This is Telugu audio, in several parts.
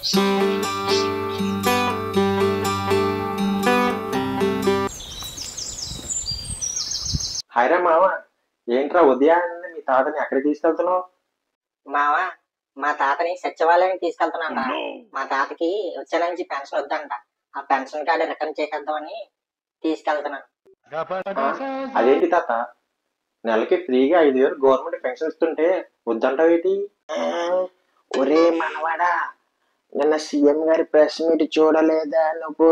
హాయ్రా మామ, ఏంట్రా ఉదయాన్నే మీ తాతని ఎక్కడికి తీసుకెళ్తున్నావు? మావా, మా తాతని సచివాలయానికి తీసుకెళ్తున్నాంట. మా తాతకి వచ్చే నుంచి పెన్షన్ వద్దంట. ఆ పెన్షన్ కార్డు రిటర్న్ చేసేద్దామని తీసుకెళ్తున్నాను. అదేంటి తాత, నెలకి ఫ్రీగా 5,000 గవర్నమెంట్ పెన్షన్ ఇస్తుంటే వద్దంటావేటి? ఒరే మనవాడా, నిన్న సీఎం గారి ప్రెస్ మీట్ చూడలేదా నువ్వు?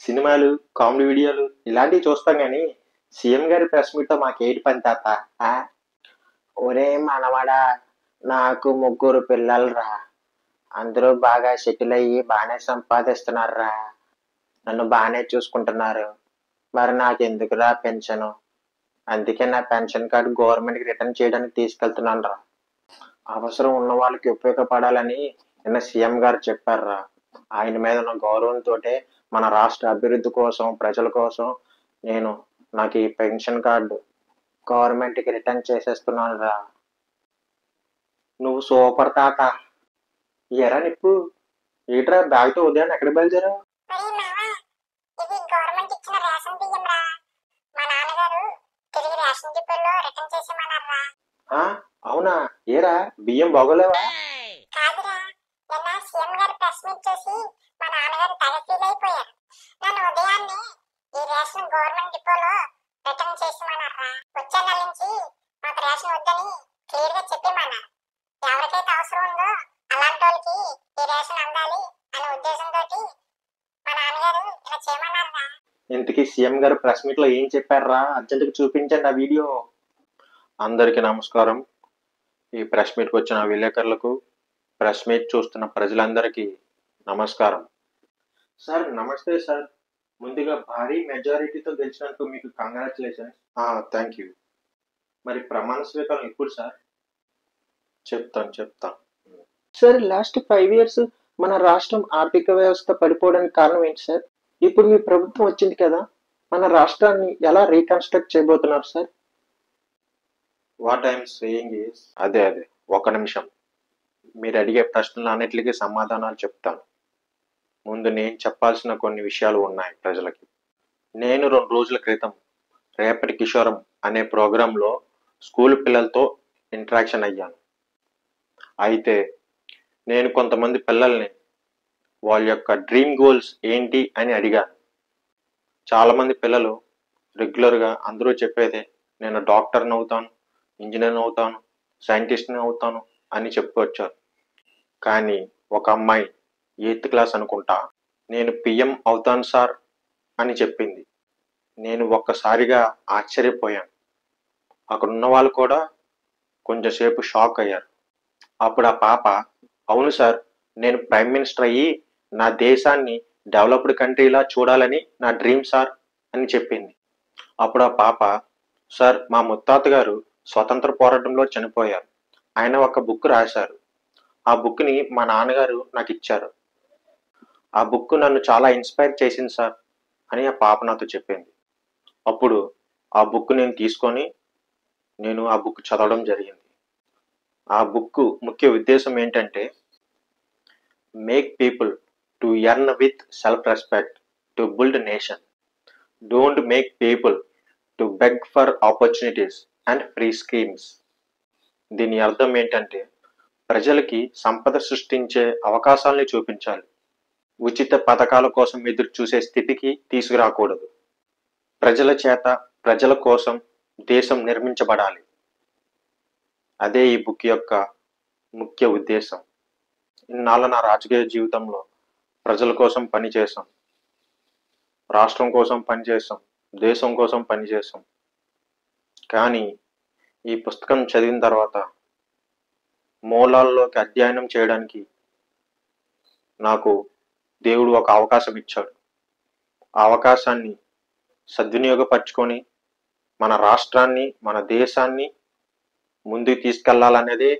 సినిమాలు, కామెడీ వీడియోలు ఇలాంటివి చూస్తాం కానీ సీఎం గారి ప్రెస్ మీట్ తో మాకేటి పని తాత? ఒరే మనవాడా, నాకు 3 పిల్లలురా. అందరూ బాగా సెటిల్ అయ్యి బాగానే సంపాదిస్తున్నారురా. నన్ను బాగానే చూసుకుంటున్నారు. మరి నాకెందుకురా పెన్షన్? అందుకే నా పెన్షన్ కార్డు గవర్నమెంట్కి రిటర్న్ చేయడానికి తీసుకెళ్తున్నాను రా. అవసరం ఉన్న వాళ్ళకి ఉపయోగపడాలని నిన్న సీఎం గారు చెప్పారురా. ఆయన మీద ఉన్న గౌరవంతో మన రాష్ట్ర అభివృద్ధి కోసం, ప్రజల కోసం నాకు ఈ పెన్షన్ కార్డు గవర్నమెంట్కి రిటర్న్ చేసేస్తున్నాను రా. నువ్వు సూపర్ తాత. ఎరా నిప్పు, ఏట్రా బ్యాగ్తో ఉదయాన్ని ఎక్కడ బయలుదేరా? గవర్నమెంట్ ఇచ్చిన రేషన్ బియ్యం రా. మా నాన్నగారు తిరిగి రేషన్ డిపోలో రిటర్న్ చేసేమన్నారా. అవునా? ఏరా బియ్యం బాగోలేవా? కాదురా, నిన్న సీఎం గారు ప్రెస్ మీట్ చేసి మా నాన్నగారు తెగ ఫీల్ అయిపోయారు. నన్ను ఉదయాన్నే ఈ రేషన్ గవర్నమెంట్ డిపోలో రిటర్న్ చేసేమన్నారా. వచ్చే నెల నుంచి మాకు రేషన్ వద్దని క్లియర్ గా చెప్పేమన్నారు. ఎవరికైతే అవసరం ఉందో అలాంటి వాళ్ళకి ఈ రేషన్ అందాలి అనే ఉద్దేశంతో మా నాన్నగారు ఇలా చేయమన్నారా. ఇంతకీ సీఎం గారు ప్రెస్ మీట్ లో ఏం చెప్పారా? అర్జెంట్గా చూపించండి ఆ వీడియో. అందరికీ నమస్కారం. ఈ ప్రెస్ మీట్కి వచ్చిన విలేకరులకు, ప్రెస్ మీట్ చూస్తున్న ప్రజలందరికీ నమస్కారం. సార్ నమస్తే సార్. ముందుగా భారీ మెజారిటీతో గెలిచినందుకు మీకు కంగ్రాచులేషన్స్. Thank you. మరి ప్రమాణ స్వీకారం ఎప్పుడు సార్? చెప్తాను. సార్, లాస్ట్ 5 years మన రాష్ట్రం ఆర్థిక వ్యవస్థ పడిపోవడానికి కారణం ఏంటి సార్? ఇప్పుడు మీ ప్రభుత్వం వచ్చింది కదా, మన రాష్ట్రాన్ని ఎలా రీకన్స్ట్రక్ట్ చేయబోతున్నారు sir? What I'm saying is, అదే ఒక నిమిషం. మీరు అడిగే ప్రశ్నలు అన్నిటికీ సమాధానాలు చెప్తాను. ముందు నేను చెప్పాల్సిన కొన్ని విషయాలు ఉన్నాయి ప్రజలకి. నేను 2 రోజుల క్రితం రేపటి కిషోరం అనే ప్రోగ్రాంలో స్కూల్ పిల్లలతో ఇంటరాక్షన్ అయ్యాను. అయితే నేను కొంతమంది పిల్లల్ని వాళ్ళ యొక్క డ్రీమ్ గోల్స్ ఏంటి అని అడిగాను. చాలామంది పిల్లలు రెగ్యులర్గా అందరూ చెప్పేదే, నేను డాక్టర్ని అవుతాను, ఇంజనీర్ని అవుతాను, సైంటిస్ట్ని అవుతాను అని చెప్పుకొచ్చారు. కానీ ఒక అమ్మాయి 8th క్లాస్ అనుకుంటా, నేను పిఎం అవుతాను సార్ అని చెప్పింది. నేను ఒక్కసారిగా ఆశ్చర్యపోయాను. అక్కడ ఉన్న వాళ్ళు కూడా కొంచెంసేపు షాక్ అయ్యారు. అప్పుడు ఆ పాప, అవును సార్, నేను ప్రైమ్ మినిస్టర్ అయ్యి నా దేశాన్ని డెవలప్డ్ కంట్రీలా చూడాలని నా డ్రీమ్ సార్ అని చెప్పింది. అప్పుడు ఆ పాప, సార్ మా ముత్తాత గారు స్వతంత్ర పోరాటంలో చనిపోయారు. ఆయన ఒక బుక్ రాశారు. ఆ బుక్ని మా నాన్నగారు నాకు ఇచ్చారు. ఆ బుక్ నన్ను చాలా ఇన్స్పైర్ చేసింది సార్ అని ఆ పాప నాతో చెప్పింది. అప్పుడు ఆ బుక్ నేను తీసుకొని ఆ బుక్ చదవడం జరిగింది. ఆ బుక్ ముఖ్య ఉద్దేశం ఏంటంటే, make people to earn with self respect to build nation. Don't make people to beg for opportunities and free schemes. దీని అర్థం ఏంటంటే, ప్రజలకి సంపద సృష్టించే అవకాశాలని చూపించాలి. ఉచిత పథకాల కోసం ఎదురు చూసే స్థితికి తీసుకురాకూడదు. ప్రజల చేత, ప్రజల కోసం దేశం నిర్మించబడాలి. అదే ఈ బుక్ యొక్క ముఖ్య ఉద్దేశం. ఇన్నాళ్ళ నా రాజకీయ జీవితంలో ప్రజల కోసం పనిచేసాం, రాష్ట్రం కోసం పనిచేసాం, దేశం కోసం పనిచేసాం. కానీ ఈ పుస్తకం చదివిన తర్వాత మూలాల్లోకి అధ్యయనం చేయడానికి నాకు దేవుడు ఒక అవకాశం ఇచ్చాడు. ఆ అవకాశాన్ని సద్వినియోగపరుచుకొని మన రాష్ట్రాన్ని, మన దేశాన్ని ముందుకు తీసుకెళ్లాలనేదే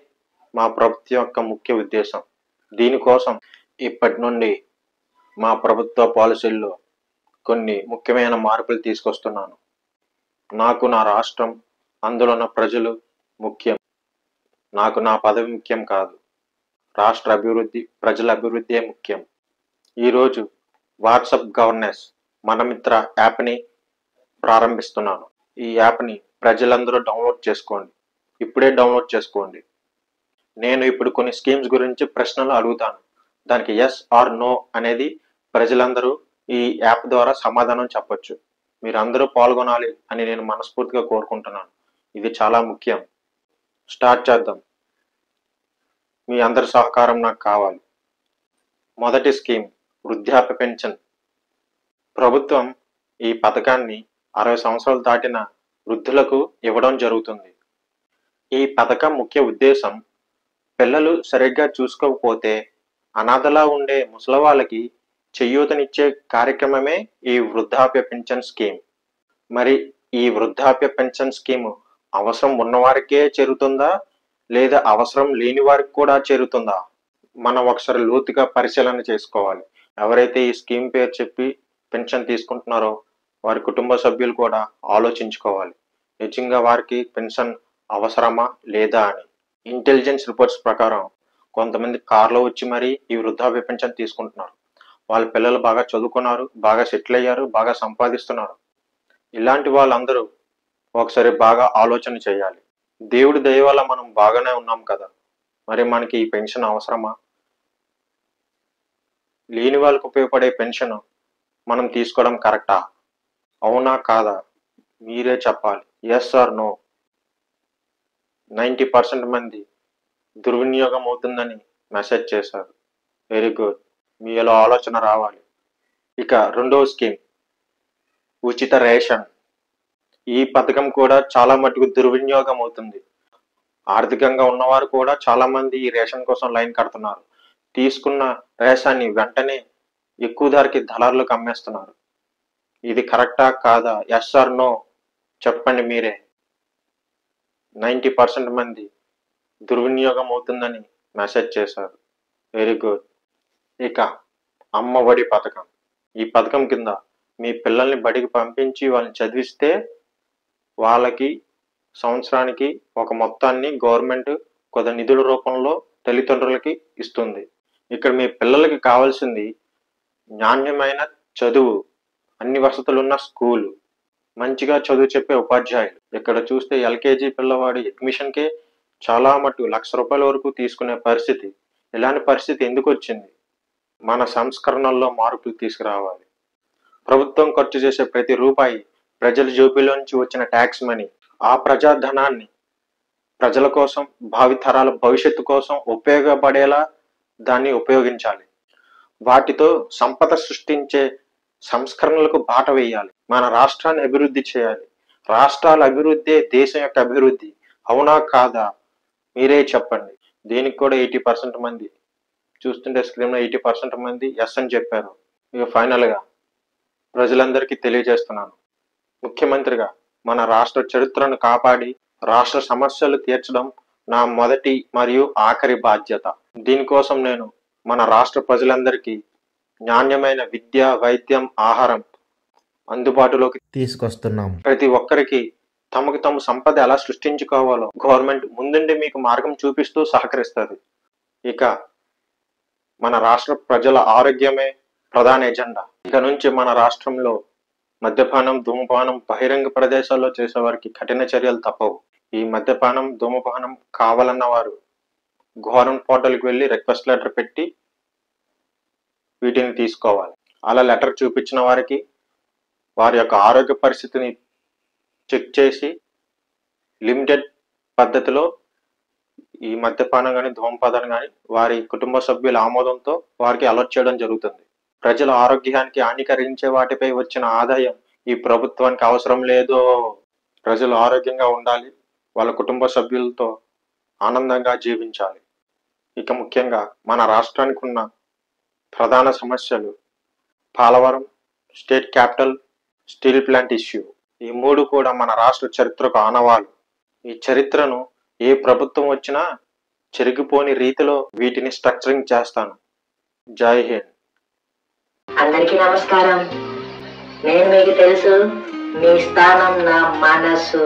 మా ప్రభుత్వం యొక్క ముఖ్య ఉద్దేశం. దీనికోసం ఇప్పటి నుండి మా ప్రభుత్వ పాలసీల్లో కొన్ని ముఖ్యమైన మార్పులు తీసుకొస్తున్నాను. నాకు నా రాష్ట్రం, అందులో ఉన్న ప్రజలు ముఖ్యం. నాకు నా పదవి ముఖ్యం కాదు. రాష్ట్ర అభివృద్ధి, ప్రజల అభివృద్ధే ముఖ్యం. ఈరోజు వాట్సాప్ గవర్నెన్స్ మన మిత్ర యాప్ని ప్రారంభిస్తున్నాను. ఈ యాప్ని ప్రజలందరూ డౌన్లోడ్ చేసుకోండి. ఇప్పుడే డౌన్లోడ్ చేసుకోండి. నేను ఇప్పుడు కొన్ని స్కీమ్స్ గురించి ప్రశ్నలు అడుగుతాను. దానికి ఎస్ ఆర్ నో అనేది ప్రజలందరూ ఈ యాప్ ద్వారా సమాధానం చెప్పొచ్చు. మీరందరూ పాల్గొనాలి అని నేను మనస్ఫూర్తిగా కోరుకుంటున్నాను. ఇది చాలా ముఖ్యం. స్టార్ట్ చేద్దాం. మీ అందరి సహకారం నాకు కావాలి. మొదటి స్కీమ్ వృద్ధాప్య పెన్షన్. ప్రభుత్వం ఈ పథకాన్ని 60 సంవత్సరాలు దాటిన వృద్ధులకు ఇవ్వడం జరుగుతుంది. ఈ పథకం ముఖ్య ఉద్దేశం పిల్లలు సరిగ్గా చూసుకోకపోతే అనాథలా ఉండే ముసలివాళ్ళకి చేయూతనిచ్చే కార్యక్రమమే ఈ వృద్ధాప్య పెన్షన్ స్కీమ్. మరి ఈ వృద్ధాప్య పెన్షన్ స్కీము అవసరం ఉన్నవారికే చేరుతుందా లేదా అవసరం లేని వారికి కూడా చేరుతుందా? మనం ఒకసారి లోతుగా పరిశీలన చేసుకోవాలి. ఎవరైతే ఈ స్కీమ్ పేరు చెప్పి పెన్షన్ తీసుకుంటున్నారో వారి కుటుంబ సభ్యులు కూడా ఆలోచించుకోవాలి. నిజంగా వారికి పెన్షన్ అవసరమా లేదా అని. ఇంటెలిజెన్స్ రిపోర్ట్స్ ప్రకారం కొంతమంది కార్లో వచ్చి మరీ ఈ వృద్ధాప్య పెన్షన్ తీసుకుంటున్నారు. వాళ్ళ పిల్లలు బాగా చదువుకున్నారు, బాగా సెటిల్ అయ్యారు, బాగా సంపాదిస్తున్నారు. ఇలాంటి వాళ్ళందరూ ఒకసారి బాగా ఆలోచన చేయాలి. దేవుడి దయ వల్ల మనం బాగానే ఉన్నాం కదా, మరి మనకి ఈ పెన్షన్ అవసరమా? లేని వాళ్ళకు ఉపయోగపడే పెన్షన్ మనం తీసుకోవడం కరెక్టా? అవునా కాదా? మీరే చెప్పాలి. Yes are no. 90% మంది దుర్వినియోగం అవుతుందని మెసేజ్ చేశారు. Very good. మీలో ఆలోచన రావాలి. ఇక రెండవ స్కీమ్ ఉచిత రేషన్. ఈ పథకం కూడా చాలా మటుకు దుర్వినియోగం అవుతుంది. ఆర్థికంగా ఉన్నవారు కూడా చాలా మంది ఈ రేషన్ కోసం లైన్ కడుతున్నారు. తీసుకున్న రేషన్ని వెంటనే ఎక్కువ ధరకి దళారులకు అమ్మేస్తున్నారు. ఇది కరెక్టా కాదా? ఎస్ ఆర్ నో చెప్పండి మీరే. 90% మంది దుర్వినియోగం అవుతుందని మెసేజ్ చేశారు. Very good. ఇక అమ్మ ఒడి పథకం. ఈ పథకం కింద మీ పిల్లల్ని బడికి పంపించి వాళ్ళని చదివిస్తే వాళ్ళకి సంవత్సరానికి ఒక మొత్తాన్ని గవర్నమెంట్ కొంత నిధుల రూపంలో తల్లిదండ్రులకి ఇస్తుంది. ఇక్కడ మీ పిల్లలకి కావాల్సింది నాణ్యమైన చదువు, అన్ని వసతులున్న స్కూలు, మంచిగా చదువు చెప్పే ఉపాధ్యాయులు. ఇక్కడ చూస్తే ఎల్కేజీ పిల్లవాడి అడ్మిషన్కే చాలా మటుకు ₹1,00,000 వరకు తీసుకునే పరిస్థితి. ఇలాంటి పరిస్థితి ఎందుకు వచ్చింది? మన సంస్కరణల్లో మార్పులు తీసుకురావాలి. ప్రభుత్వం ఖర్చు చేసే ప్రతి రూపాయి ప్రజల జోబీలోంచి వచ్చిన ట్యాక్స్ మనీ. ఆ ప్రజాధనాన్ని ప్రజల కోసం, భావితరాల భవిష్యత్తు కోసం ఉపయోగపడేలా దాన్ని ఉపయోగించాలి. వాటితో సంపద సృష్టించే సంస్కరణలకు బాట వేయాలి. మన రాష్ట్రాన్ని అభివృద్ధి చేయాలి. రాష్ట్రాల అభివృద్ధే దేశం యొక్క అభివృద్ధి. అవునా కాదా? మీరే చెప్పండి. దీనికి కూడా 80% మంది చూస్తుంటే స్క్రీన్లో 80% మంది ఎస్ అని చెప్పారు. ఇక ఫైనల్గా ప్రజలందరికీ తెలియజేస్తున్నాను, ముఖ్యమంత్రిగా మన రాష్ట్ర చరిత్రను కాపాడి రాష్ట్ర సమస్యలు తీర్చడం నా మొదటి మరియు ఆఖరి బాధ్యత. దీనికోసం నేను మన రాష్ట్ర ప్రజలందరికీ నాణ్యమైన విద్య, వైద్యం, ఆహారం అందుబాటులోకి తీసుకొస్తున్నాం. ప్రతి ఒక్కరికి తమకు తాము సంపద ఎలా సృష్టించుకోవాలో గవర్నమెంట్ ముందుండి మీకు మార్గం చూపిస్తూ సహకరిస్తుంది. ఇక మన రాష్ట్ర ప్రజల ఆరోగ్యమే ప్రధాన ఎజెండా. ఇక నుంచి మన రాష్ట్రంలో మద్యపానం, ధూమపానం బహిరంగ ప్రదేశాల్లో చేసేవారికి కఠిన చర్యలు తప్పవు. ఈ మద్యపానం, ధూమపానం కావాలన్న వారు గవర్నమెంట్ పోర్టల్కి వెళ్ళి రిక్వెస్ట్ లెటర్ పెట్టి వీటిని తీసుకోవాలి. అలా లెటర్ చూపించిన వారికి వారి యొక్క ఆరోగ్య పరిస్థితిని చెక్ చేసి లిమిటెడ్ పద్ధతిలో ఈ మద్యపానం కానీ, ధూమపానం కానీ వారి కుటుంబ సభ్యుల ఆమోదంతో వారికి అలర్ట్ చేయడం జరుగుతుంది. ప్రజల ఆరోగ్యానికి హానికరించే వాటిపై వచ్చిన ఆదాయం ఈ ప్రభుత్వానికి అవసరం లేదు. ప్రజలు ఆరోగ్యంగా ఉండాలి, వాళ్ళ కుటుంబ సభ్యులతో ఆనందంగా జీవించాలి. ఇక ముఖ్యంగా మన రాష్ట్రానికి ఉన్న ప్రధాన సమస్యలు Polavaram, state capital, steel plant issue. ఈ మూడు కూడా మన రాష్ట్ర చరిత్రకు ఆనవాలు. ఈ చరిత్రను ఏ ప్రభుత్వం వచ్చినా చెరిగిపోని రీతిలో వీటిని స్ట్రక్చరింగ్ చేస్తాను. జై హింద్. అందరికీ నమస్కారం. నేను మీకు తెలుసు, మీ స్థానం నా మనసు.